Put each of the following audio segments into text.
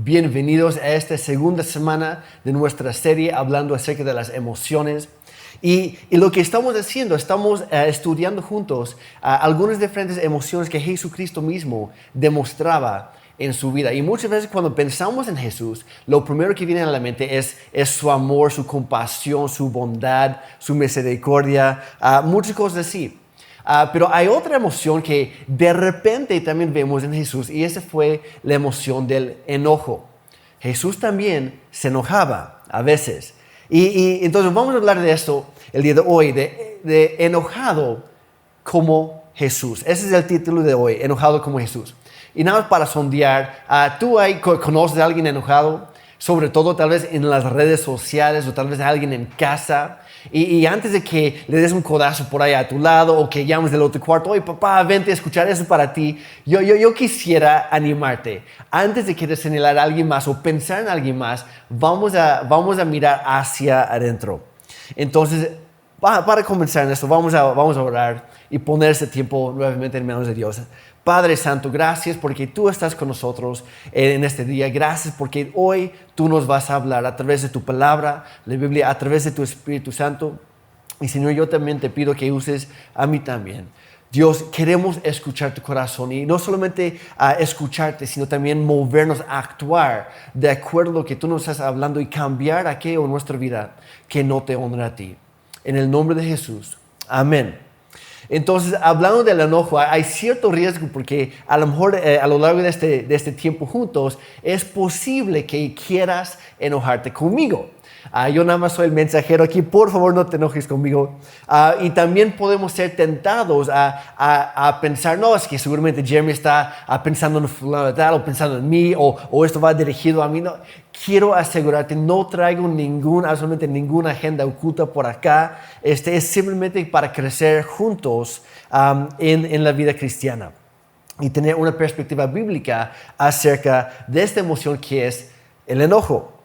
Bienvenidos a esta segunda semana de nuestra serie hablando acerca de las emociones. Y lo que estamos haciendo, estamos estudiando juntos algunas diferentes emociones que Jesucristo mismo demostraba en su vida. Y muchas veces cuando pensamos en Jesús, lo primero que viene a la mente es su amor, su compasión, su bondad, su misericordia, muchas cosas así. Pero hay otra emoción que de repente también vemos en Jesús y esa fue la emoción del enojo. Jesús también se enojaba a veces. Y entonces vamos a hablar de esto el día de hoy, de enojado como Jesús. Ese es el título de hoy, enojado como Jesús. Y nada más para sondear, ¿tú conoces a alguien enojado? Sobre todo tal vez en las redes sociales o tal vez a alguien en casa. Y antes de que le des un codazo por ahí a tu lado o que llames del otro cuarto, oye papá, vente a escuchar eso para ti, yo quisiera animarte. Antes de querer señalar a alguien más o pensar en alguien más, vamos a mirar hacia adentro. Entonces, para comenzar en esto, vamos a orar y poner este tiempo nuevamente en manos de Dios. Padre Santo, gracias porque tú estás con nosotros en este día. Gracias porque hoy tú nos vas a hablar a través de tu palabra, la Biblia, a través de tu Espíritu Santo. Y Señor, yo también te pido que uses a mí también. Dios, queremos escuchar tu corazón y no solamente escucharte, sino también movernos a actuar de acuerdo a lo que tú nos estás hablando y cambiar aquello en nuestra vida que no te honra a ti. En el nombre de Jesús. Amén. Entonces, hablando del enojo, hay cierto riesgo porque a lo mejor a lo largo de este tiempo juntos es posible que quieras enojarte conmigo. Yo nada más soy el mensajero aquí, por favor no te enojes conmigo. Y también podemos ser tentados a pensar, no, es que seguramente Jeremy está pensando en fulano de tal o pensando en mí o esto va dirigido a mí. No, quiero asegurarte, no traigo absolutamente ninguna agenda oculta por acá. Es simplemente para crecer juntos en la vida cristiana y tener una perspectiva bíblica acerca de esta emoción que es el enojo.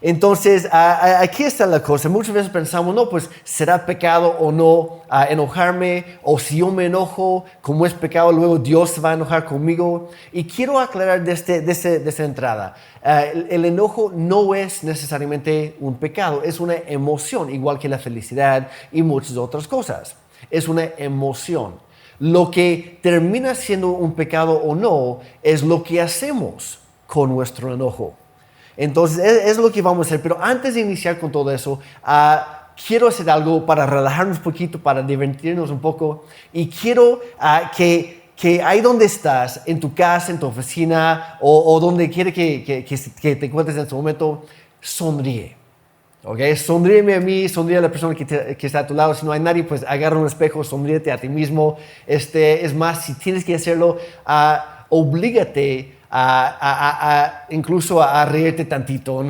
Entonces, aquí está la cosa. Muchas veces pensamos, no, pues, ¿será pecado o no enojarme? O si yo me enojo, como es pecado, luego Dios se va a enojar conmigo. Y quiero aclarar de esta entrada. El enojo no es necesariamente un pecado, es una emoción, igual que la felicidad y muchas otras cosas. Es una emoción. Lo que termina siendo un pecado o no es lo que hacemos con nuestro enojo. Entonces, es lo que vamos a hacer. Pero antes de iniciar con todo eso, quiero hacer algo para relajarnos un poquito, para divertirnos un poco. Y quiero que ahí donde estás, en tu casa, en tu oficina, o donde quiera que te encuentres en este momento, sonríe. ¿Okay? Sonríeme a mí, sonríe a la persona que está a tu lado. Si no hay nadie, pues agarra un espejo, sonríete a ti mismo. Es más, si tienes que hacerlo, oblígate incluso a reírte tantito,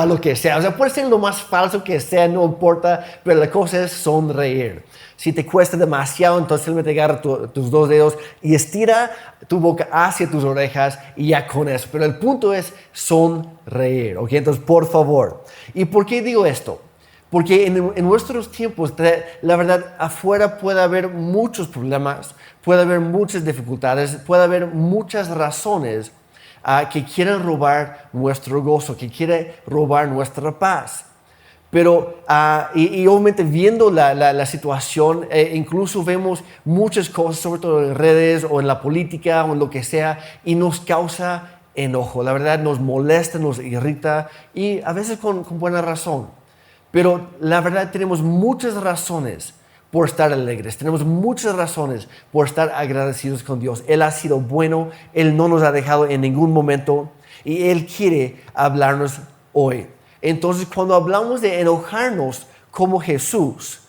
lo que sea. O sea, puede ser lo más falso que sea, no importa, pero la cosa es sonreír. Si te cuesta demasiado, entonces simplemente agarra tus dos dedos y estira tu boca hacia tus orejas y ya con eso. Pero el punto es sonreír, ¿ok? Entonces, por favor. ¿Y por qué digo esto? Porque en nuestros tiempos, la verdad, afuera puede haber muchos problemas, puede haber muchas dificultades, puede haber muchas razones que quieren robar nuestro gozo, que quieren robar nuestra paz. Pero, y obviamente viendo la situación, incluso vemos muchas cosas, sobre todo en redes o en la política o en lo que sea, y nos causa enojo. La verdad, nos molesta, nos irrita y a veces con buena razón. Pero la verdad tenemos muchas razones por estar alegres, tenemos muchas razones por estar agradecidos con Dios. Él ha sido bueno, Él no nos ha dejado en ningún momento y Él quiere hablarnos hoy. Entonces, cuando hablamos de enojarnos como Jesús,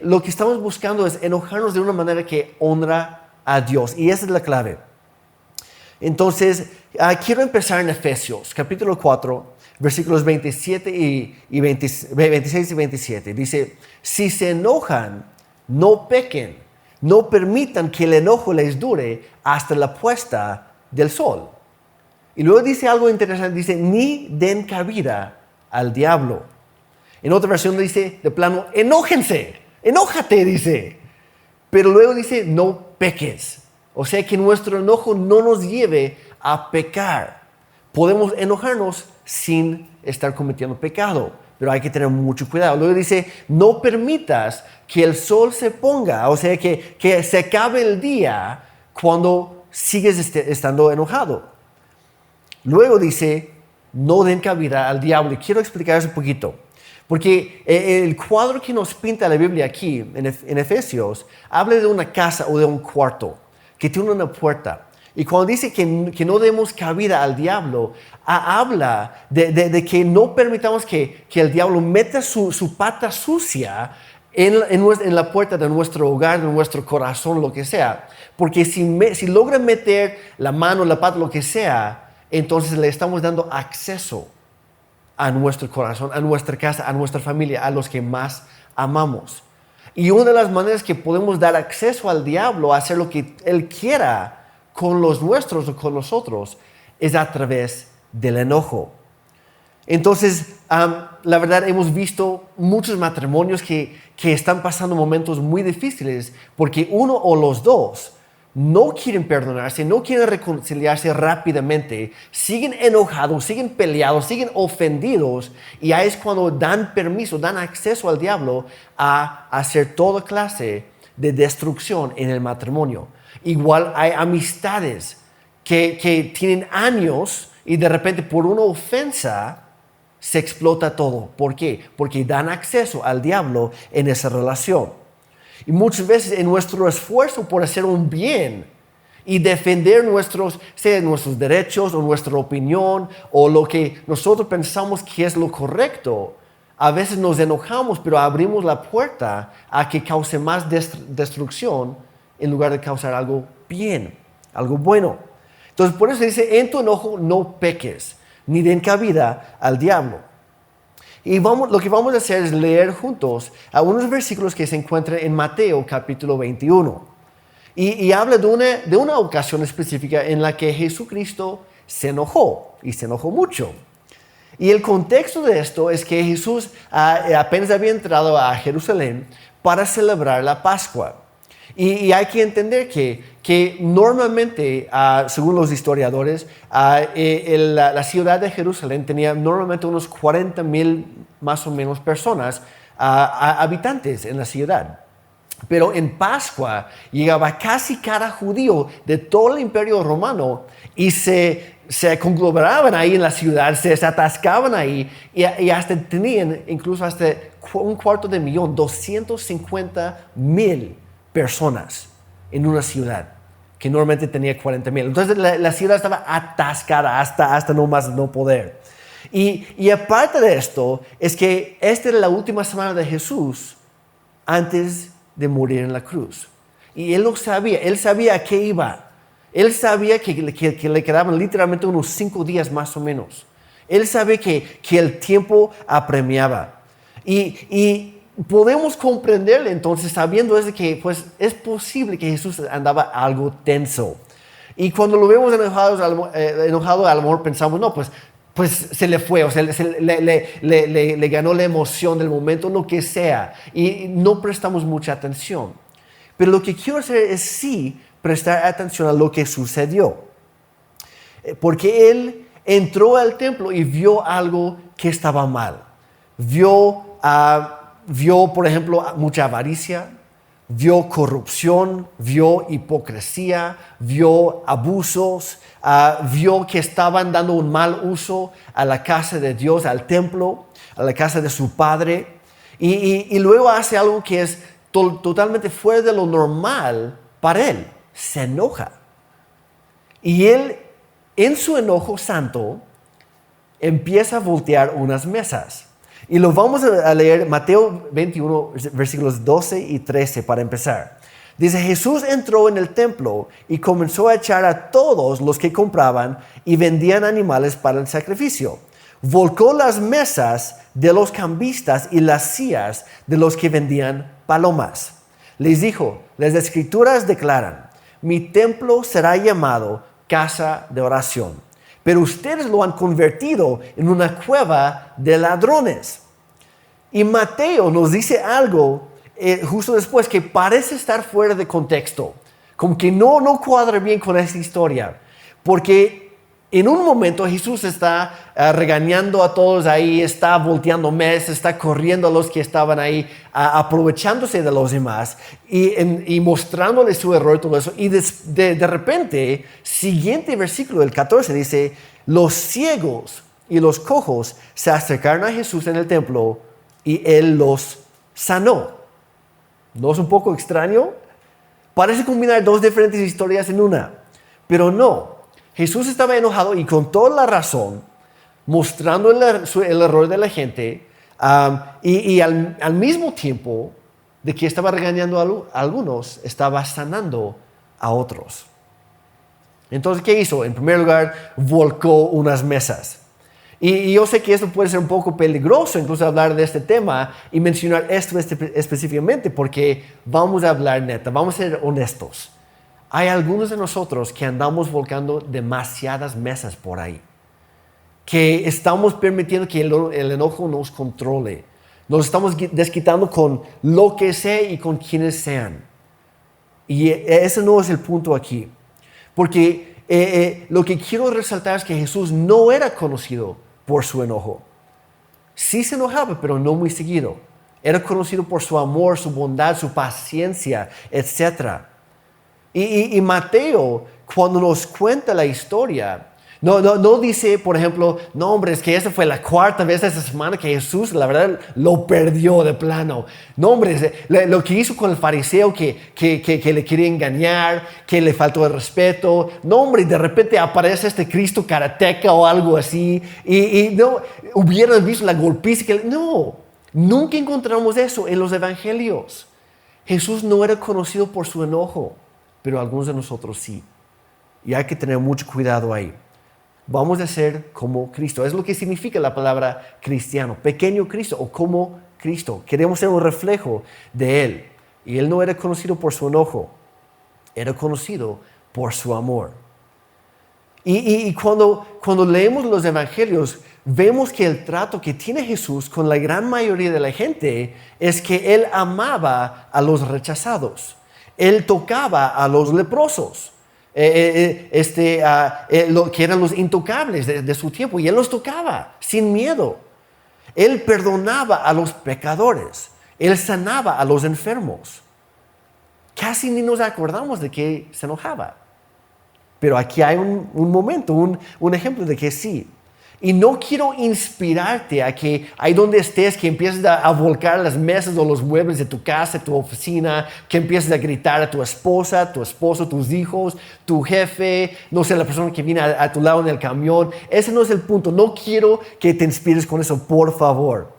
lo que estamos buscando es enojarnos de una manera que honra a Dios y esa es la clave. Entonces, quiero empezar en Efesios, capítulo 4, versículos 27 y 26 y 27. Dice, si se enojan, no pequen, no permitan que el enojo les dure hasta la puesta del sol. Y luego dice algo interesante, dice, ni den cabida al diablo. En otra versión dice, de plano, enójense, enójate, dice. Pero luego dice, no peques. O sea, que nuestro enojo no nos lleve a pecar. podemos enojarnos sin estar cometiendo pecado, pero hay que tener mucho cuidado. Luego dice, no permitas que el sol se ponga, o sea, que se acabe el día cuando sigues estando enojado. Luego dice, no den cabida al diablo. Y quiero explicar eso un poquito. Porque el cuadro que nos pinta la Biblia aquí, en Efesios, habla de una casa o de un cuarto que tiene una puerta. Y cuando dice que no demos cabida al diablo, habla de que no permitamos que el diablo meta su pata sucia en la puerta de nuestro hogar, de nuestro corazón, lo que sea. Porque si logra meter la mano, la pata, lo que sea, entonces le estamos dando acceso a nuestro corazón, a nuestra casa, a nuestra familia, a los que más amamos. Y una de las maneras que podemos dar acceso al diablo a hacer lo que él quiera con los nuestros o con nosotros es a través del enojo. Entonces, la verdad, hemos visto muchos matrimonios que están pasando momentos muy difíciles porque uno o los dos no quieren perdonarse, no quieren reconciliarse rápidamente, siguen enojados, siguen peleados, siguen ofendidos, y ahí es cuando dan permiso, dan acceso al diablo a hacer toda clase de destrucción en el matrimonio. Igual hay amistades que tienen años y de repente por una ofensa se explota todo. ¿Por qué? Porque dan acceso al diablo en esa relación. Y muchas veces en nuestro esfuerzo por hacer un bien y defender nuestros derechos o nuestra opinión o lo que nosotros pensamos que es lo correcto, a veces nos enojamos, pero abrimos la puerta a que cause más destrucción en lugar de causar algo bien, algo bueno. Entonces, por eso dice, en tu enojo no peques, ni den cabida al diablo. Y lo que vamos a hacer es leer juntos algunos versículos que se encuentran en Mateo capítulo 21. Y habla de una ocasión específica en la que Jesucristo se enojó, y se enojó mucho. Y el contexto de esto es que Jesús apenas había entrado a Jerusalén para celebrar la Pascua. Y hay que entender que normalmente, según los historiadores, la ciudad de Jerusalén tenía normalmente unos 40,000 más o menos personas, habitantes en la ciudad. Pero en Pascua llegaba casi cada judío de todo el imperio romano y se conglomeraban ahí en la ciudad, se atascaban ahí y hasta tenían incluso hasta 250,000, 250,000 personas en una ciudad que normalmente tenía 40,000. Entonces la ciudad estaba atascada hasta no más no poder. Y aparte de esto, es que esta era la última semana de Jesús antes de morir en la cruz. Y él lo sabía, él sabía a qué iba. Él sabía que le quedaban literalmente unos 5 días más o menos. Él sabía que el tiempo apremiaba. Y podemos comprenderle entonces sabiendo que pues, es posible que Jesús andaba algo tenso. Y cuando lo vemos enojado, a lo mejor pensamos, no, pues se le fue, o sea, le ganó la emoción del momento, lo que sea, y no prestamos mucha atención. Pero lo que quiero hacer es sí prestar atención a lo que sucedió. Porque él entró al templo y vio algo que estaba mal. Vio, por ejemplo, mucha avaricia, vio corrupción, vio hipocresía, vio abusos, vio que estaban dando un mal uso a la casa de Dios, al templo, a la casa de su padre. Y luego hace algo que es totalmente fuera de lo normal para él. Se enoja. Y él, en su enojo santo, empieza a voltear unas mesas. Y lo vamos a leer Mateo 21, versículos 12 y 13 para empezar. Dice, Jesús entró en el templo y comenzó a echar a todos los que compraban y vendían animales para el sacrificio. Volcó las mesas de los cambistas y las sillas de los que vendían palomas. Les dijo, las escrituras declaran, mi templo será llamado casa de oración, pero ustedes lo han convertido en una cueva de ladrones. Y Mateo nos dice algo justo después que parece estar fuera de contexto, como que no cuadra bien con esta historia, porque En un momento Jesús está regañando a todos ahí, está volteando mesas, está corriendo a los que estaban ahí, aprovechándose de los demás y mostrándoles su error y todo eso. Y de repente, siguiente versículo, el 14, dice, los ciegos y los cojos se acercaron a Jesús en el templo y Él los sanó. ¿No es un poco extraño? Parece combinar dos diferentes historias en una, pero no. Jesús estaba enojado y con toda la razón, mostrando el error de la gente y al mismo tiempo de que estaba regañando a algunos, estaba sanando a otros. Entonces, ¿qué hizo? En primer lugar, volcó unas mesas. Y yo sé que esto puede ser un poco peligroso, incluso hablar de este tema y mencionar esto específicamente, porque vamos a hablar neta, vamos a ser honestos. Hay algunos de nosotros que andamos volcando demasiadas mesas por ahí, que estamos permitiendo que el enojo nos controle. Nos estamos desquitando con lo que sea y con quienes sean. Y ese no es el punto aquí. Porque lo que quiero resaltar es que Jesús no era conocido por su enojo. Sí se enojaba, pero no muy seguido. Era conocido por su amor, su bondad, su paciencia, etc. Y Mateo, cuando nos cuenta la historia, no dice, por ejemplo, no, hombre, es que esta fue la cuarta vez esta semana que Jesús, la verdad, lo perdió de plano. No, hombre, lo que hizo con el fariseo que le quería engañar, que le faltó el respeto. No, hombre, de repente aparece este Cristo karateca o algo así. Y no, hubieran visto la golpiza. No, nunca encontramos eso en los evangelios. Jesús no era conocido por su enojo, pero algunos de nosotros sí. Y hay que tener mucho cuidado ahí. Vamos a ser como Cristo. Es lo que significa la palabra cristiano. Pequeño Cristo o como Cristo. Queremos ser un reflejo de Él. Y Él no era conocido por su enojo. Era conocido por su amor. Y cuando leemos los evangelios, vemos que el trato que tiene Jesús con la gran mayoría de la gente es que Él amaba a los rechazados. Él tocaba a los leprosos. Que eran los intocables de su tiempo, y Él los tocaba sin miedo. Él perdonaba a los pecadores. Él sanaba a los enfermos. Casi ni nos acordamos de que se enojaba. Pero aquí hay un momento, un ejemplo de que sí. Y no quiero inspirarte a que ahí donde estés, que empieces a volcar las mesas o los muebles de tu casa, tu oficina, que empieces a gritar a tu esposa, tu esposo, tus hijos, tu jefe, no sé, la persona que viene a tu lado en el camión. Ese no es el punto. No quiero que te inspires con eso, por favor.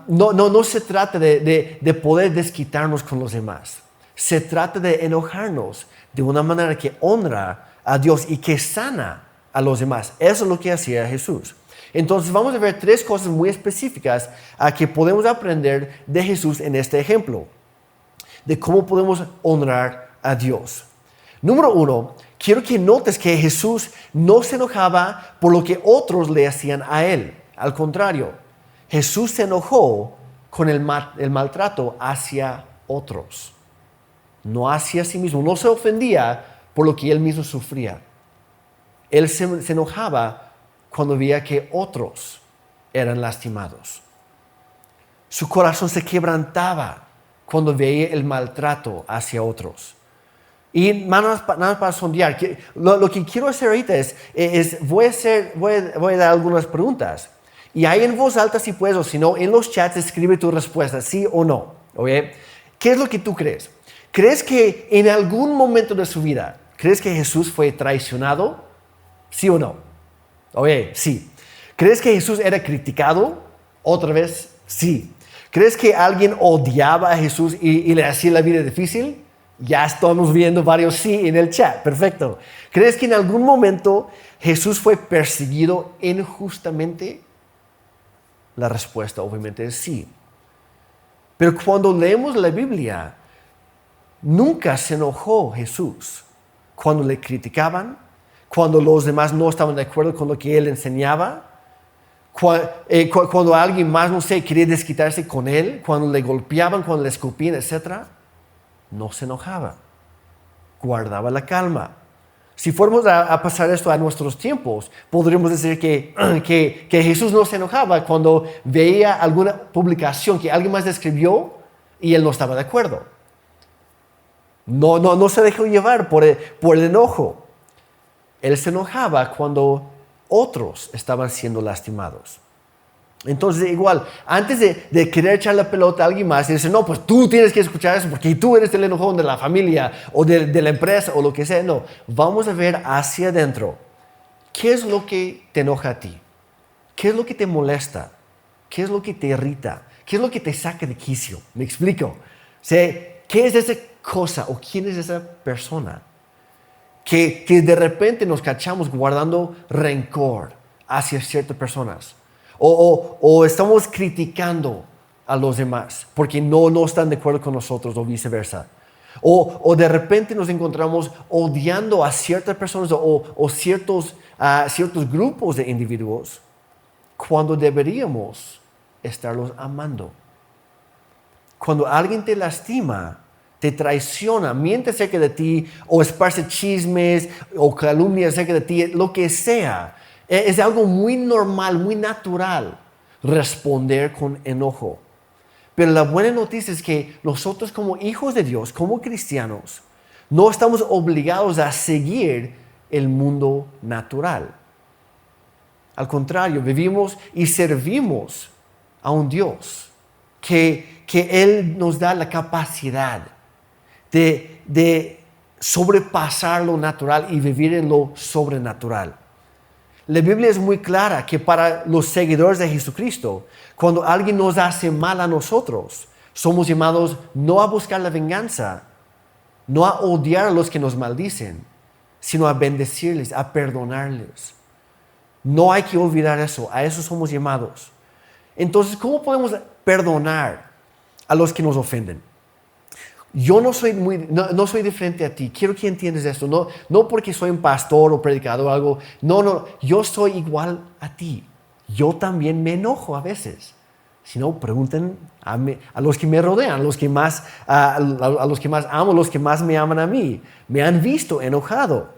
No se trata de poder desquitarnos con los demás. Se trata de enojarnos de una manera que honra a Dios y que sana a los demás. Eso es lo que hacía Jesús. Entonces vamos a ver tres cosas muy específicas que podemos aprender de Jesús en este ejemplo, de cómo podemos honrar a Dios. Número 1, quiero que notes que Jesús no se enojaba por lo que otros le hacían a Él. Al contrario, Jesús se enojó con el maltrato hacia otros, no hacia sí mismo. No se ofendía por lo que Él mismo sufría. Él se enojaba cuando veía que otros eran lastimados. Su corazón se quebrantaba cuando veía el maltrato hacia otros. Y nada más para sondear, lo que quiero hacer ahorita voy a dar algunas preguntas. Y ahí en voz alta si puedes, o si no, en los chats escribe tu respuesta, sí o no. ¿Okay? ¿Qué es lo que tú crees? ¿Crees que en algún momento de su vida, crees que Jesús fue traicionado? ¿Sí o no? Oye, sí. ¿Crees que Jesús era criticado? Otra vez, sí. ¿Crees que alguien odiaba a Jesús y le hacía la vida difícil? Ya estamos viendo varios sí en el chat. Perfecto. ¿Crees que en algún momento Jesús fue perseguido injustamente? La respuesta obviamente es sí. Pero cuando leemos la Biblia, nunca se enojó Jesús cuando le criticaban, cuando los demás no estaban de acuerdo con lo que Él enseñaba, cuando alguien más, no sé, quería desquitarse con Él, cuando le golpeaban, cuando le escupían, etc. No se enojaba, guardaba la calma. Si fuéramos a pasar esto a nuestros tiempos, podríamos decir que Jesús no se enojaba cuando veía alguna publicación que alguien más escribió y él no estaba de acuerdo. No se dejó llevar por el enojo. Él se enojaba cuando otros estaban siendo lastimados. Entonces, igual, antes de querer echar la pelota a alguien más y decir, no, pues tú tienes que escuchar eso porque tú eres el enojón de la familia o de la empresa o lo que sea. No, vamos a ver hacia adentro. ¿Qué es lo que te enoja a ti? ¿Qué es lo que te molesta? ¿Qué es lo que te irrita? ¿Qué es lo que te saca de quicio? ¿Me explico? O sea, ¿qué es esa cosa o quién es esa persona? Que de repente nos cachamos guardando rencor hacia ciertas personas. O estamos criticando a los demás porque no están de acuerdo con nosotros o viceversa. O de repente nos encontramos odiando a ciertas personas o ciertos grupos de individuos cuando deberíamos estarlos amando. Cuando alguien te lastima, te traiciona, miente acerca de ti o esparce chismes o calumnias acerca de ti, lo que sea. Es algo muy normal, muy natural responder con enojo. Pero la buena noticia es que nosotros como hijos de Dios, como cristianos, no estamos obligados a seguir el mundo natural. Al contrario, vivimos y servimos a un Dios que Él nos da la capacidad de sobrepasar lo natural y vivir en lo sobrenatural. La Biblia es muy clara que para los seguidores de Jesucristo, cuando alguien nos hace mal a nosotros, somos llamados no a buscar la venganza, no a odiar a los que nos maldicen, sino a bendecirles, a perdonarles. No hay que olvidar eso, a eso somos llamados. Entonces, ¿cómo podemos perdonar a los que nos ofenden? Yo no soy diferente a ti. Quiero que entiendas esto. No porque soy un pastor o predicador o algo. No. Yo soy igual a ti. Yo también me enojo a veces. Si no, pregunten a los que me rodean, a los que más amo, los que más me aman a mí. Me han visto enojado.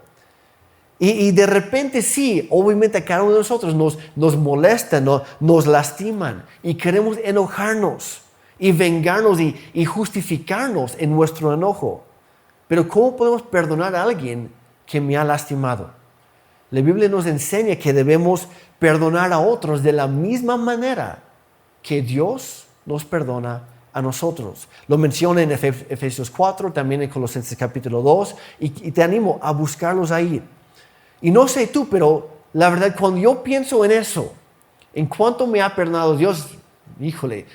Y de repente sí, obviamente a cada uno de nosotros nos molesta, nos lastiman y queremos enojarnos y vengarnos y justificarnos en nuestro enojo. Pero ¿cómo podemos perdonar a alguien que me ha lastimado? La Biblia nos enseña que debemos perdonar a otros de la misma manera que Dios nos perdona a nosotros. Lo menciona en Efesios 4, también en Colosenses capítulo 2, y te animo a buscarlos ahí. Y no sé tú, pero la verdad, cuando yo pienso en eso, en cuánto me ha perdonado Dios, híjole,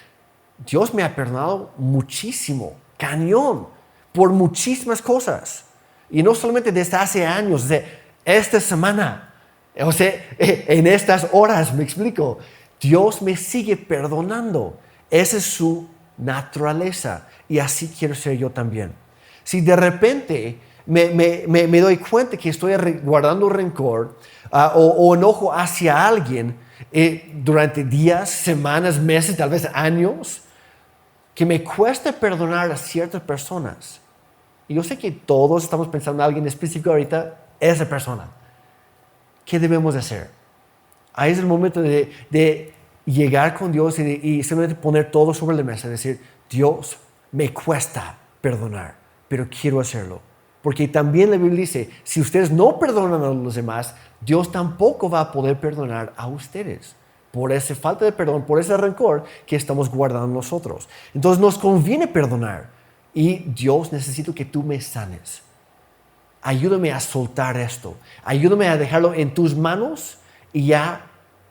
Dios me ha perdonado muchísimo, cañón, por muchísimas cosas. Y no solamente desde hace años, desde esta semana, o sea, en estas horas, me explico. Dios me sigue perdonando. Esa es su naturaleza y así quiero ser yo también. Si de repente me doy cuenta que estoy guardando rencor o enojo hacia alguien durante días, semanas, meses, tal vez años, que me cuesta perdonar a ciertas personas. Y yo sé que todos estamos pensando en alguien específico ahorita, esa persona. ¿Qué debemos hacer? Ahí es el momento de llegar con Dios y simplemente poner todo sobre la mesa y decir, Dios, me cuesta perdonar, pero quiero hacerlo. Porque también la Biblia dice, si ustedes no perdonan a los demás, Dios tampoco va a poder perdonar a ustedes. Por esa falta de perdón, por ese rencor que estamos guardando nosotros. Entonces nos conviene perdonar. Y Dios, necesito que tú me sanes. Ayúdame a soltar esto. Ayúdame a dejarlo en tus manos y ya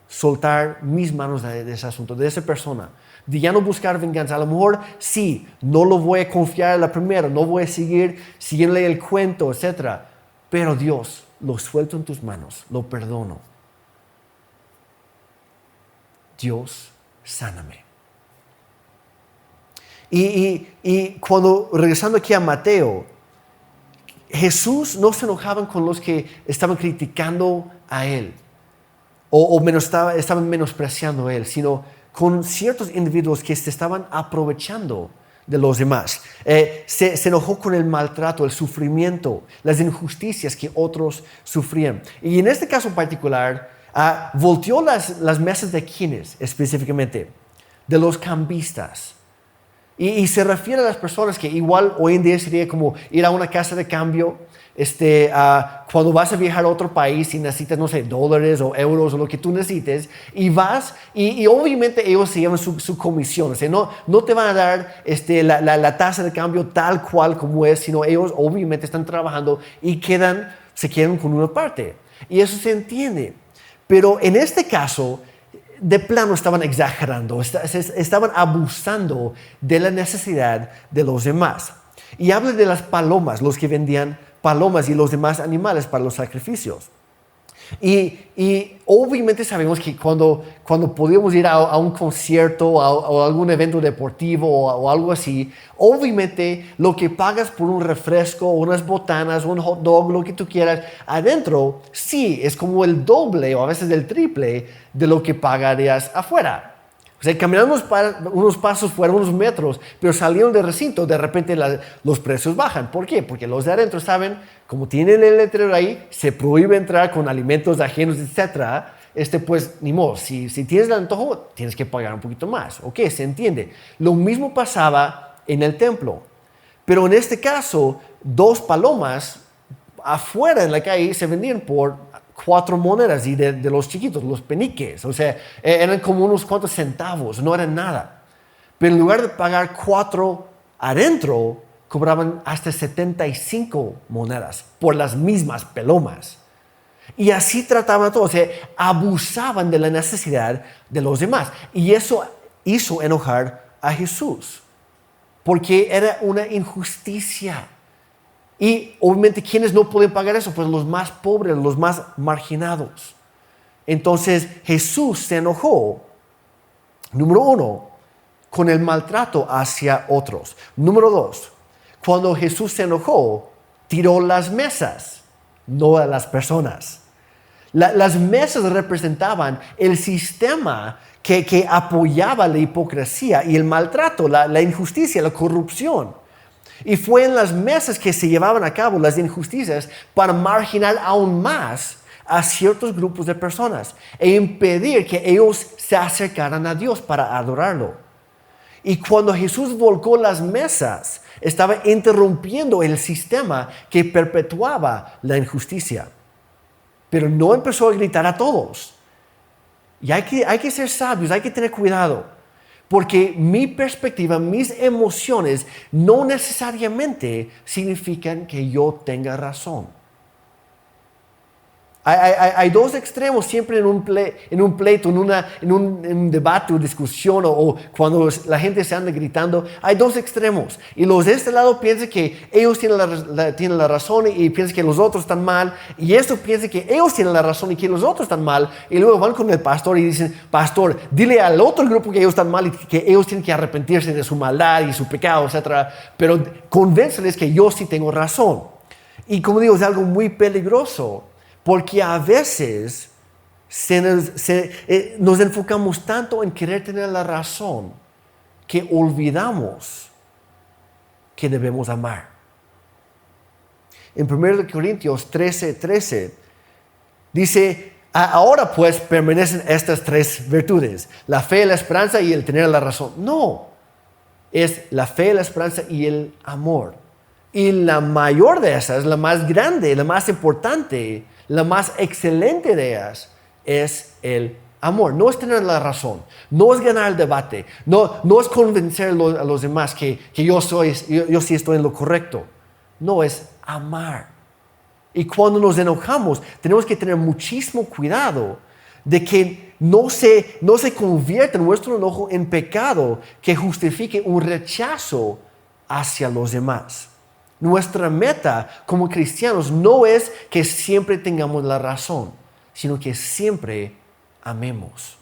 soltar mis manos de ese asunto, de esa persona. De ya no buscar venganza. A lo mejor sí, no lo voy a confiar a la primera, no voy a siguiéndole el cuento, etc. Pero Dios, lo suelto en tus manos, lo perdono. Dios, sáname. Y cuando, regresando aquí a Mateo, Jesús no se enojaba con los que estaban criticando a Él o estaban menospreciando a Él, sino con ciertos individuos que se estaban aprovechando de los demás. Se enojó con el maltrato, el sufrimiento, las injusticias que otros sufrían. Y en este caso particular, volteó las mesas de quienes específicamente, de los cambistas. Y se refiere a las personas que igual hoy en día sería como ir a una casa de cambio, cuando vas a viajar a otro país y necesitas, no sé, dólares o euros o lo que tú necesites, y vas, y obviamente ellos se llevan su comisión. O sea, no te van a dar la tasa de cambio tal cual como es, sino ellos obviamente están trabajando y se quedan con una parte. Y eso se entiende. Pero en este caso, de plano estaban exagerando, estaban abusando de la necesidad de los demás. Y habla de las palomas, los que vendían palomas y los demás animales para los sacrificios. Y obviamente sabemos que cuando podíamos ir a un concierto o a algún evento deportivo o algo así, obviamente lo que pagas por un refresco, unas botanas, un hot dog, lo que tú quieras, adentro, sí, es como el doble o a veces el triple de lo que pagarías afuera. O sea, caminando unos pasos fuera, unos metros, pero saliendo del recinto, de repente los precios bajan. ¿Por qué? Porque los de adentro saben, como tienen el letrero ahí, se prohíbe entrar con alimentos ajenos, etc. Pues ni modo, si tienes el antojo, tienes que pagar un poquito más. Ok, se entiende. Lo mismo pasaba en el templo. Pero en este caso, 2 palomas afuera en la calle se vendían por 4 monedas y de los chiquitos, los peniques. O sea, eran como unos cuantos centavos, no eran nada. Pero en lugar de pagar 4 adentro, cobraban hasta 75 monedas por las mismas palomas. Y así trataban a todos, o sea, abusaban de la necesidad de los demás. Y eso hizo enojar a Jesús, porque era una injusticia. Y obviamente, ¿quiénes no pueden pagar eso? Pues los más pobres, los más marginados. Entonces Jesús se enojó, número 1, con el maltrato hacia otros. Número 2, cuando Jesús se enojó, tiró las mesas, no a las personas. Las mesas representaban el sistema que apoyaba la hipocresía y el maltrato, la injusticia, la corrupción. Y fue en las mesas que se llevaban a cabo las injusticias para marginar aún más a ciertos grupos de personas e impedir que ellos se acercaran a Dios para adorarlo. Y cuando Jesús volcó las mesas, estaba interrumpiendo el sistema que perpetuaba la injusticia. Pero no empezó a gritar a todos. Y hay que ser sabios, hay que tener cuidado. Porque mi perspectiva, mis emociones no necesariamente significan que yo tenga razón. Hay 2 extremos siempre en un pleito, en un debate o discusión o cuando la gente se anda gritando. Hay 2 extremos. Y los de este lado piensan que ellos tienen la razón y piensan que los otros están mal. Y estos piensan que ellos tienen la razón y que los otros están mal. Y luego van con el pastor y dicen, pastor, dile al otro grupo que ellos están mal y que ellos tienen que arrepentirse de su maldad y su pecado, etc. Pero convénceles que yo sí tengo razón. Y como digo, es algo muy peligroso. Porque a veces nos enfocamos tanto en querer tener la razón que olvidamos que debemos amar. En 1 Corintios 13:13 dice, ahora pues permanecen estas 3 virtudes, la fe, la esperanza y el tener la razón. No, es la fe, la esperanza y el amor. Y la mayor de esas, la más grande, la más importante, la más excelente de ellas es el amor. No es tener la razón, no es ganar el debate, no es convencer a los demás que yo sí estoy en lo correcto. No, es amar. Y cuando nos enojamos, tenemos que tener muchísimo cuidado de que no se convierta nuestro enojo en pecado que justifique un rechazo hacia los demás. Nuestra meta como cristianos no es que siempre tengamos la razón, sino que siempre amemos.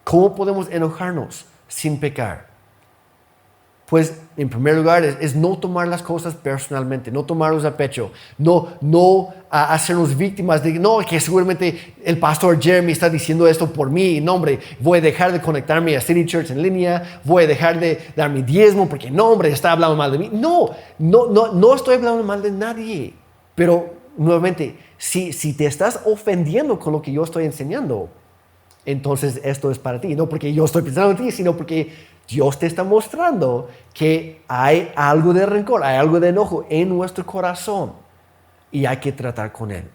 ¿Cómo podemos enojarnos sin pecar? Pues, en primer lugar, es no tomar las cosas personalmente, no tomarlos a pecho, no hacernos víctimas de, no, que seguramente el pastor Jeremy está diciendo esto por mí, no, hombre, voy a dejar de conectarme a City Church en línea, voy a dejar de dar mi diezmo porque, no, hombre, está hablando mal de mí. No estoy hablando mal de nadie, pero, nuevamente, si te estás ofendiendo con lo que yo estoy enseñando, entonces esto es para ti, no porque yo estoy pensando en ti, sino porque Dios te está mostrando que hay algo de rencor, hay algo de enojo en nuestro corazón y hay que tratar con él,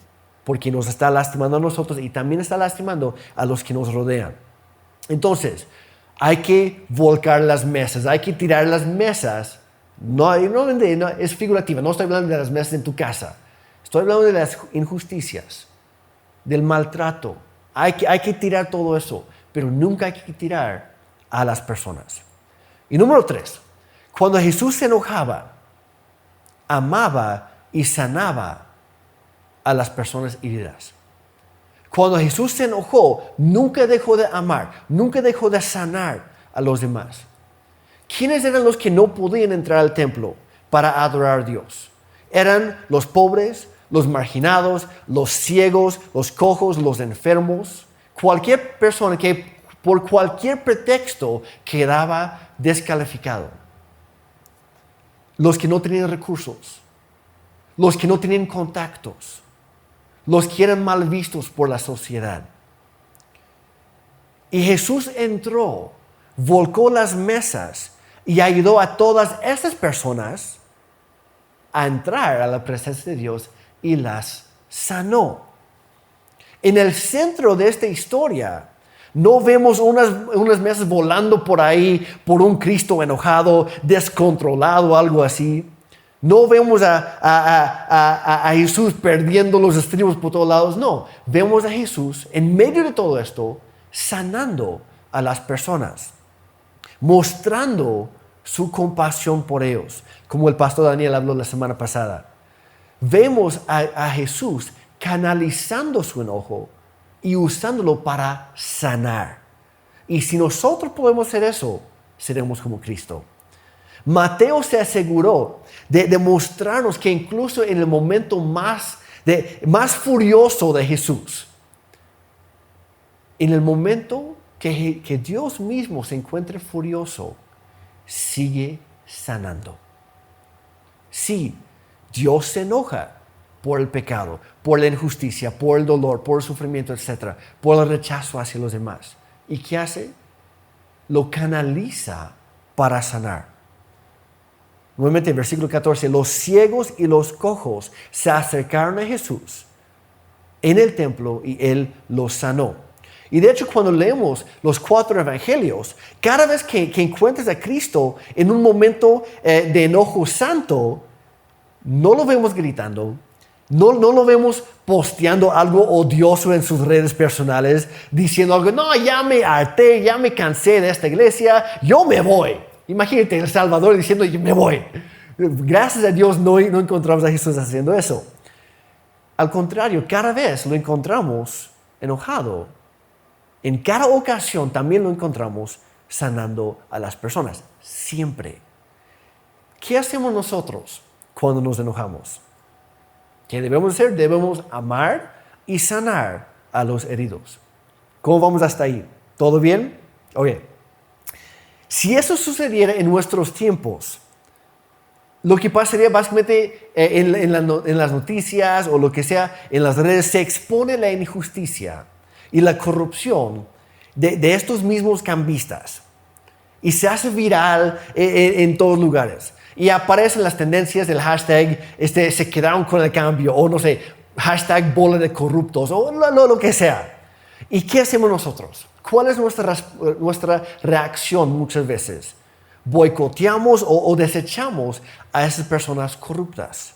porque nos está lastimando a nosotros y también está lastimando a los que nos rodean. Entonces, hay que volcar las mesas, hay que tirar las mesas. No, es figurativa, no estoy hablando de las mesas en tu casa, estoy hablando de las injusticias, del maltrato. Hay que tirar todo eso, pero nunca hay que tirar a las personas. Y número 3, cuando Jesús se enojaba, amaba y sanaba a las personas heridas. Cuando Jesús se enojó, nunca dejó de amar, nunca dejó de sanar a los demás. ¿Quiénes eran los que no podían entrar al templo para adorar a Dios? Eran los pobres, los marginados, los ciegos, los cojos, los enfermos. Cualquier persona que por cualquier pretexto quedaba descalificado. Los que no tenían recursos, los que no tenían contactos, los que eran mal vistos por la sociedad. Y Jesús entró, volcó las mesas y ayudó a todas esas personas a entrar a la presencia de Dios y las sanó. En el centro de esta historia, no vemos unas mesas volando por ahí por un Cristo enojado, descontrolado, algo así. No vemos a Jesús perdiendo los estribos por todos lados. No, vemos a Jesús en medio de todo esto sanando a las personas, mostrando su compasión por ellos, como el pastor Daniel habló la semana pasada. Vemos a Jesús canalizando su enojo y usándolo para sanar. Y si nosotros podemos hacer eso, seremos como Cristo. Mateo se aseguró de mostrarnos que incluso en el momento más furioso de Jesús, en el momento que Dios mismo se encuentre furioso, sigue sanando. Sí, Dios se enoja por el pecado, por la injusticia, por el dolor, por el sufrimiento, etc., por el rechazo hacia los demás. ¿Y qué hace? Lo canaliza para sanar. Nuevamente, en versículo 14, los ciegos y los cojos se acercaron a Jesús en el templo y Él los sanó. Y de hecho, cuando leemos los 4 evangelios, cada vez que encuentras a Cristo en un momento de enojo santo, no lo vemos gritando, no lo vemos posteando algo odioso en sus redes personales, diciendo algo, no, ya me harté, ya me cansé de esta iglesia, yo me voy. Imagínate El Salvador diciendo, yo me voy. Gracias a Dios no encontramos a Jesús haciendo eso. Al contrario, cada vez lo encontramos enojado. En cada ocasión también lo encontramos sanando a las personas. Siempre. ¿Qué hacemos nosotros cuando nos enojamos? ¿Qué debemos hacer? Debemos amar y sanar a los heridos. ¿Cómo vamos hasta ahí? ¿Todo bien? Oye, si eso sucediera en nuestros tiempos, lo que pasaría básicamente en las noticias o lo que sea, en las redes, se expone la injusticia y la corrupción de estos mismos cambistas. Y se hace viral en todos lugares. Y aparecen las tendencias del hashtag se quedaron con el cambio, o no sé, hashtag bola de corruptos, o lo que sea. ¿Y qué hacemos nosotros? ¿Cuál es nuestra reacción muchas veces? Boicoteamos o desechamos a esas personas corruptas.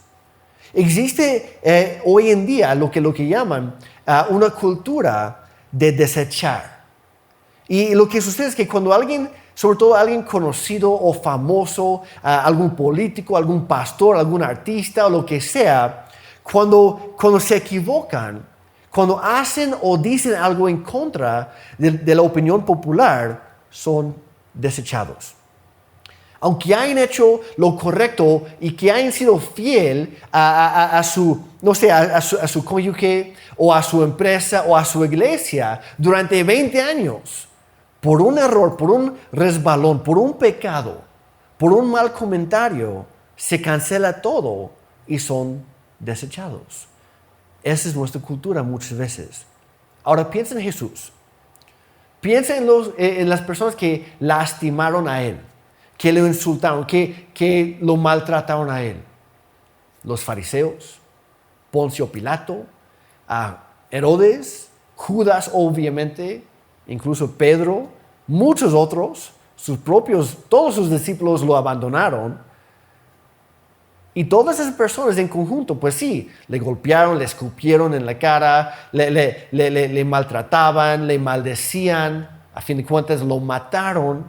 Existe hoy en día lo que llaman una cultura de desechar. Y lo que sucede es que cuando alguien, sobre todo alguien conocido o famoso, algún político, algún pastor, algún artista o lo que sea, cuando se equivocan, cuando hacen o dicen algo en contra de la opinión popular, son desechados. aunque hayan hecho lo correcto y que hayan sido fiel a su, no sé, a su cónyuge o a su empresa o a su iglesia durante 20 años, por un error, por un resbalón, por un pecado, por un mal comentario, se cancela todo y son desechados. Esa es nuestra cultura muchas veces. Ahora piensa en Jesús. Piensa en las personas que lastimaron a Él, que le insultaron, que lo maltrataron a Él. Los fariseos, Poncio Pilato, a Herodes, Judas obviamente, incluso Pedro, muchos otros, todos sus discípulos lo abandonaron. Y todas esas personas en conjunto, pues sí, le golpearon, le escupieron en la cara, le maltrataban, le maldecían, a fin de cuentas lo mataron.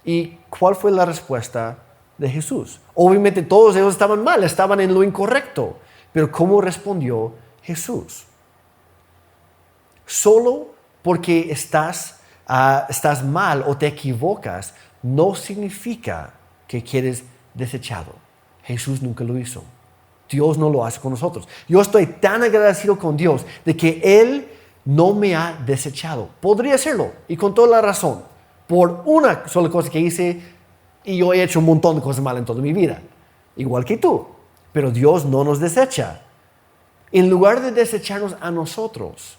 ¿Y cuál fue la respuesta de Jesús? Obviamente todos ellos estaban mal, estaban en lo incorrecto. Pero ¿cómo respondió Jesús? Solo porque estás mal o te equivocas, no significa que quieres desechado. Jesús nunca lo hizo. Dios no lo hace con nosotros. Yo estoy tan agradecido con Dios de que Él no me ha desechado. Podría hacerlo, y con toda la razón, por una sola cosa que hice, y yo he hecho un montón de cosas malas en toda mi vida, igual que tú. Pero Dios no nos desecha. En lugar de desecharnos a nosotros,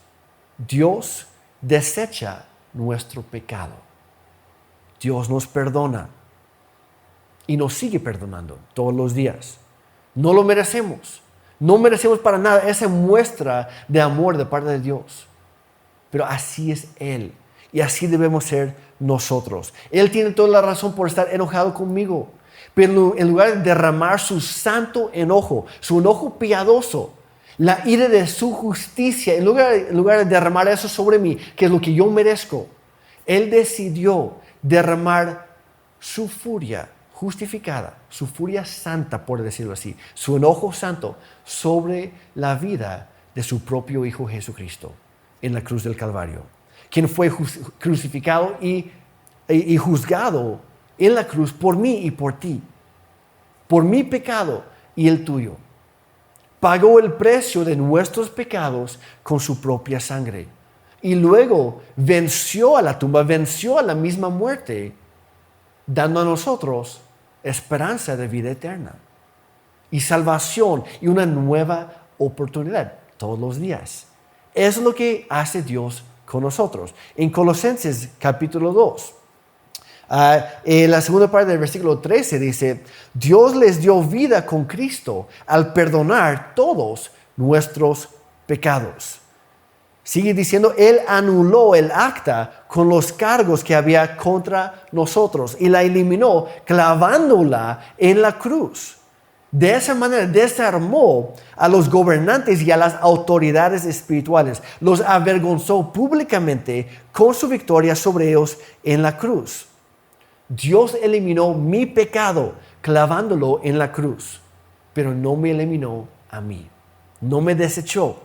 Dios desecha nuestro pecado. Dios nos perdona y nos sigue perdonando todos los días. No lo merecemos. No merecemos para nada esa muestra de amor de parte de Dios. Pero así es Él. Y así debemos ser nosotros. Él tiene toda la razón por estar enojado conmigo. Pero en lugar de derramar su santo enojo, su enojo piadoso, la ira de su justicia, en lugar de derramar eso sobre mí, que es lo que yo merezco, Él decidió derramar su furia justificada, su furia santa, por decirlo así, su enojo santo sobre la vida de su propio Hijo Jesucristo en la cruz del Calvario, quien fue crucificado y juzgado en la cruz por mí y por ti, por mi pecado y el tuyo. Pagó el precio de nuestros pecados con su propia sangre. Y luego venció a la tumba, venció a la misma muerte, dando a nosotros esperanza de vida eterna y salvación y una nueva oportunidad todos los días. Eso es lo que hace Dios con nosotros. En Colosenses capítulo 2, en la segunda parte del versículo 13 dice: Dios les dio vida con Cristo al perdonar todos nuestros pecados. Sigue diciendo: Él anuló el acta con los cargos que había contra nosotros y la eliminó clavándola en la cruz. De esa manera desarmó a los gobernantes y a las autoridades espirituales. Los avergonzó públicamente con su victoria sobre ellos en la cruz. Dios eliminó mi pecado clavándolo en la cruz, pero no me eliminó a mí. No me desechó.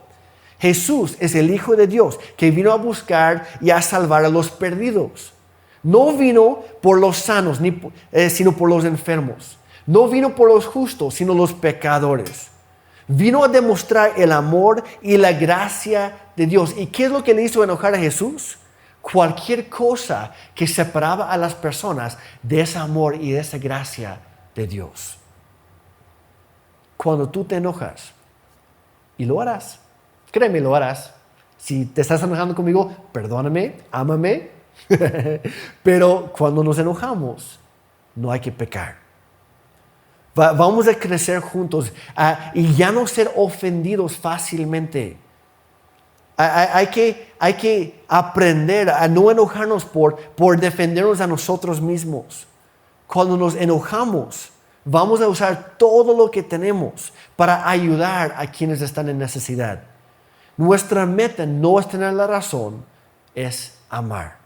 Jesús es el Hijo de Dios que vino a buscar y a salvar a los perdidos. No vino por los sanos, sino por los enfermos. No vino por los justos, sino los pecadores. Vino a demostrar el amor y la gracia de Dios. ¿Y qué es lo que le hizo enojar a Jesús? Cualquier cosa que separaba a las personas de ese amor y de esa gracia de Dios. Cuando tú te enojas, y lo harás, créeme, lo harás. Si te estás enojando conmigo, perdóname, ámame. Pero cuando nos enojamos, no hay que pecar. Vamos a crecer juntos y ya no ser ofendidos fácilmente. Hay que aprender a no enojarnos por defendernos a nosotros mismos. Cuando nos enojamos, vamos a usar todo lo que tenemos para ayudar a quienes están en necesidad. Nuestra meta no es tener la razón, es amar.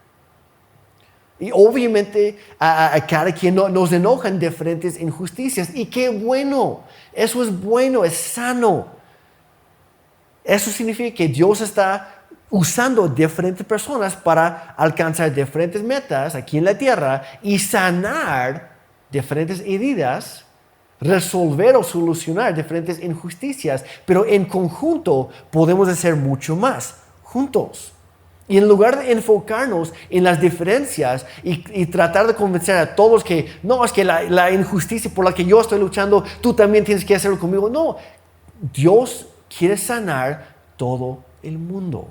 Y obviamente a cada quien nos enojan diferentes injusticias. Y qué bueno, eso es bueno, es sano. Eso significa que Dios está usando diferentes personas para alcanzar diferentes metas aquí en la tierra y sanar diferentes heridas, resolver o solucionar diferentes injusticias, pero en conjunto podemos hacer mucho más juntos. Y en lugar de enfocarnos en las diferencias y tratar de convencer a todos que no, es que la injusticia por la que yo estoy luchando, tú también tienes que hacerlo conmigo. No, Dios quiere sanar todo el mundo.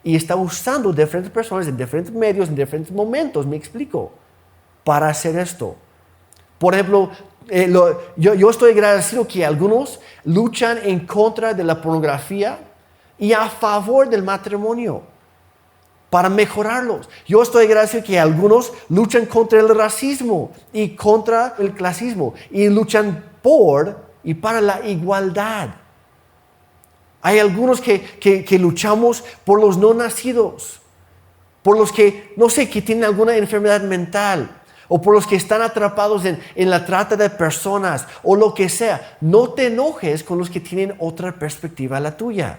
Y está usando diferentes personas en diferentes medios, en diferentes momentos, me explico, para hacer esto. Por ejemplo, yo estoy agradecido que algunos luchan en contra de la pornografía y a favor del matrimonio, para mejorarlos. Yo estoy agradecido que algunos luchan contra el racismo y contra el clasismo y luchan por y para la igualdad. Hay algunos que luchamos por los no nacidos, por los que, no sé, que tienen alguna enfermedad mental, o por los que están atrapados en la trata de personas, o lo que sea. No te enojes con los que tienen otra perspectiva a la tuya,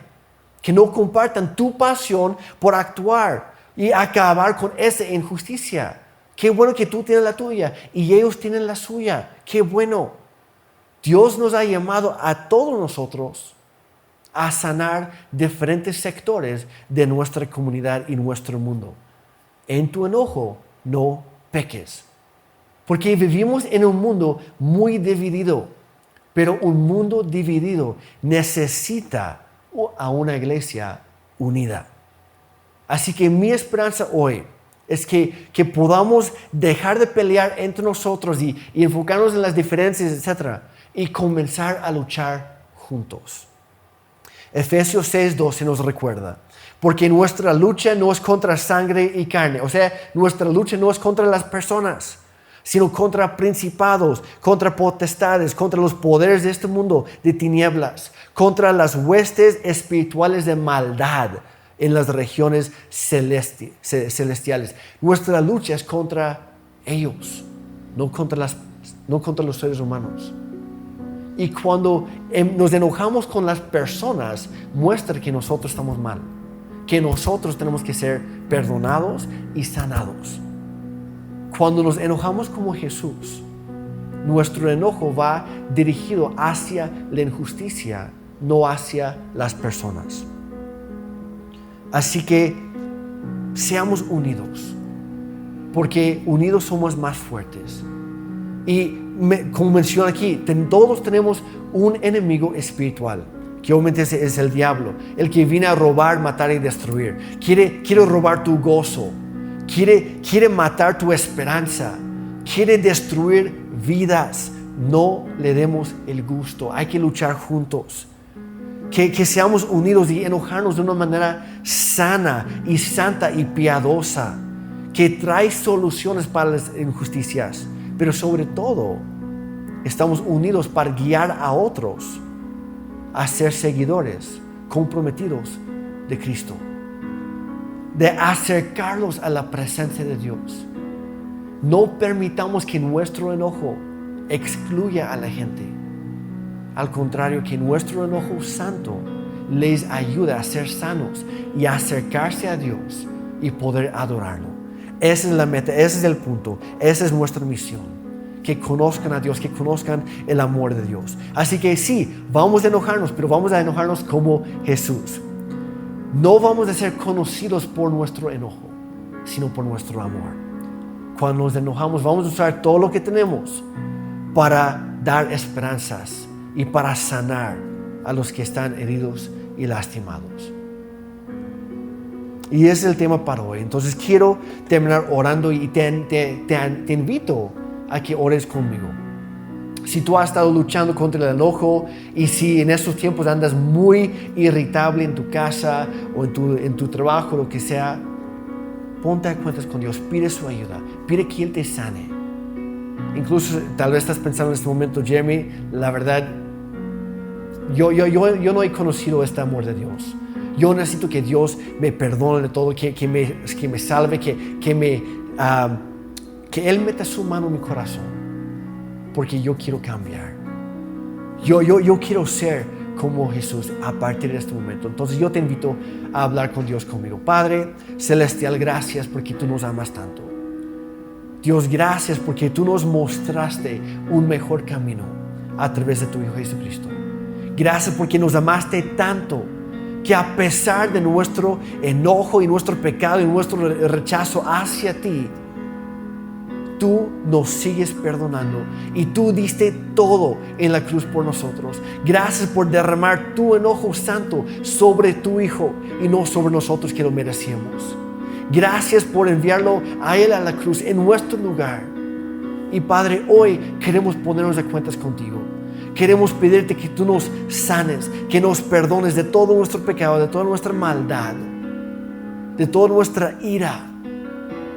que no compartan tu pasión por actuar y acabar con esa injusticia. Qué bueno que tú tienes la tuya y ellos tienen la suya. Qué bueno. Dios nos ha llamado a todos nosotros a sanar diferentes sectores de nuestra comunidad y nuestro mundo. En tu enojo, no peques. Porque vivimos en un mundo muy dividido, pero un mundo dividido necesita a una iglesia unida. Así que mi esperanza hoy es que podamos dejar de pelear entre nosotros y enfocarnos en las diferencias, etc. y comenzar a luchar juntos. Efesios 6:12 nos recuerda, porque nuestra lucha no es contra sangre y carne, o sea, nuestra lucha no es contra las personas, sino contra principados, contra potestades, contra los poderes de este mundo de tinieblas, contra las huestes espirituales de maldad en las regiones celestiales. Nuestra lucha es contra ellos, no contra los seres humanos. Y cuando nos enojamos con las personas, muestra que nosotros estamos mal, que nosotros tenemos que ser perdonados y sanados. Cuando nos enojamos como Jesús, nuestro enojo va dirigido hacia la injusticia, no hacia las personas. Así que seamos unidos, porque unidos somos más fuertes. Y como menciona aquí, todos tenemos un enemigo espiritual, que obviamente es el diablo, el que viene a robar, matar y destruir. Quiere robar tu gozo, quiere matar tu esperanza, quiere destruir vidas. No le demos el gusto, hay que luchar juntos. Que seamos unidos y enojarnos de una manera sana y santa y piadosa, que trae soluciones para las injusticias. Pero sobre todo, estamos unidos para guiar a otros a ser seguidores comprometidos de Cristo, de acercarlos a la presencia de Dios. No permitamos que nuestro enojo excluya a la gente. Al contrario, que nuestro enojo santo les ayude a ser sanos y a acercarse a Dios y poder adorarlo. Esa es la meta, ese es el punto, esa es nuestra misión. Que conozcan a Dios, que conozcan el amor de Dios. Así que sí, vamos a enojarnos, pero vamos a enojarnos como Jesús. No vamos a ser conocidos por nuestro enojo, sino por nuestro amor. Cuando nos enojamos, vamos a usar todo lo que tenemos para dar esperanzas y para sanar a los que están heridos y lastimados. Y ese es el tema para hoy. Entonces quiero terminar orando y te invito a que ores conmigo. Si tú has estado luchando contra el enojo y si en estos tiempos andas muy irritable en tu casa o en tu trabajo, lo que sea, ponte a cuentas con Dios, pide su ayuda, pide que Él te sane. Incluso tal vez estás pensando en este momento, Jeremy, la verdad, yo no he conocido este amor de Dios. Yo necesito que Dios me perdone de todo, que me salve, que Él meta su mano en mi corazón, porque yo quiero cambiar. Yo quiero ser como Jesús a partir de este momento. Entonces yo te invito a hablar con Dios conmigo. Padre Celestial, gracias porque tú nos amas tanto. Dios, gracias porque tú nos mostraste un mejor camino a través de tu Hijo Jesucristo. Gracias porque nos amaste tanto que a pesar de nuestro enojo y nuestro pecado y nuestro rechazo hacia ti, tú nos sigues perdonando y tú diste todo en la cruz por nosotros. Gracias por derramar tu enojo santo sobre tu Hijo y no sobre nosotros que lo merecíamos. Gracias por enviarlo a Él a la cruz en nuestro lugar. Y Padre, hoy queremos ponernos de cuentas contigo. Queremos pedirte que tú nos sanes, que nos perdones de todo nuestro pecado, de toda nuestra maldad, de toda nuestra ira.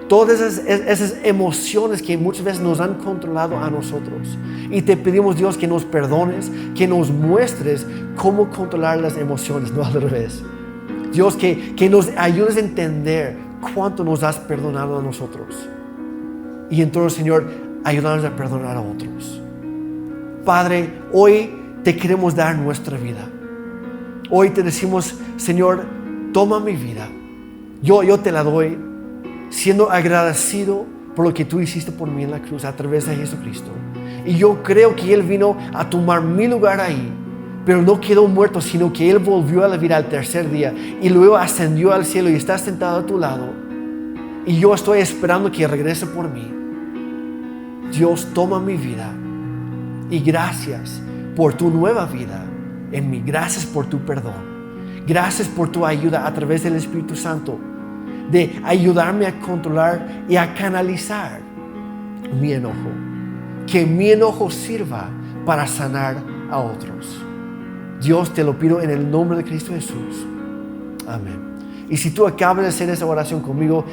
Todas esas emociones que muchas veces nos han controlado a nosotros. Y te pedimos, Dios, que nos perdones, que nos muestres cómo controlar las emociones, no al revés. Dios, que nos ayudes a entender cuánto nos has perdonado a nosotros. Y entonces, Señor, ayúdanos a perdonar a otros. Padre, hoy te queremos dar nuestra vida. Hoy te decimos, Señor, toma mi vida. Yo te la doy, siendo agradecido por lo que tú hiciste por mí en la cruz a través de Jesucristo. Y yo creo que Él vino a tomar mi lugar ahí, pero no quedó muerto, sino que Él volvió a la vida al tercer día y luego ascendió al cielo y está sentado a tu lado. Y yo estoy esperando que regrese por mí. Dios, toma mi vida. Y gracias por tu nueva vida en mí. Gracias por tu perdón. Gracias por tu ayuda a través del Espíritu Santo de ayudarme a controlar y a canalizar mi enojo. Que mi enojo sirva para sanar a otros. Dios, te lo pido en el nombre de Cristo Jesús. Amén. Y si tú acabas de hacer esa oración conmigo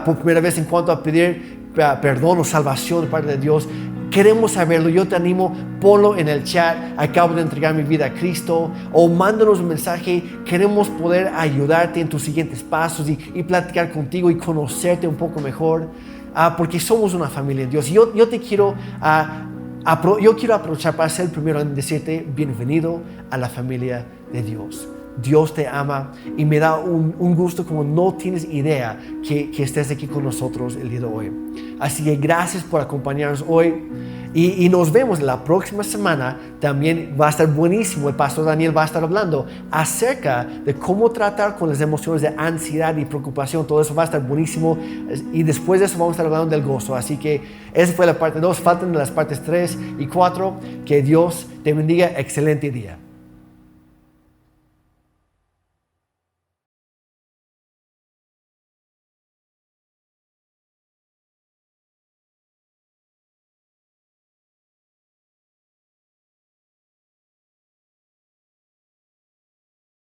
por primera vez en cuanto a pedir perdón o salvación de parte de Dios, queremos saberlo. Yo te animo, ponlo en el chat. Acabo de entregar mi vida a Cristo. O mándanos un mensaje. Queremos poder ayudarte en tus siguientes pasos y platicar contigo y conocerte un poco mejor. Porque somos una familia en Dios. Yo te quiero, yo quiero aprovechar para ser el primero en decirte bienvenido a la familia de Dios. Dios te ama y me da un gusto como no tienes idea que estés aquí con nosotros el día de hoy. Así que gracias por acompañarnos hoy y nos vemos la próxima semana. También va a estar buenísimo. El pastor Daniel va a estar hablando acerca de cómo tratar con las emociones de ansiedad y preocupación. Todo eso va a estar buenísimo y después de eso vamos a estar hablando del gozo. Así que esa fue la parte 2. Faltan las partes 3 y 4. Que Dios te bendiga. Excelente día.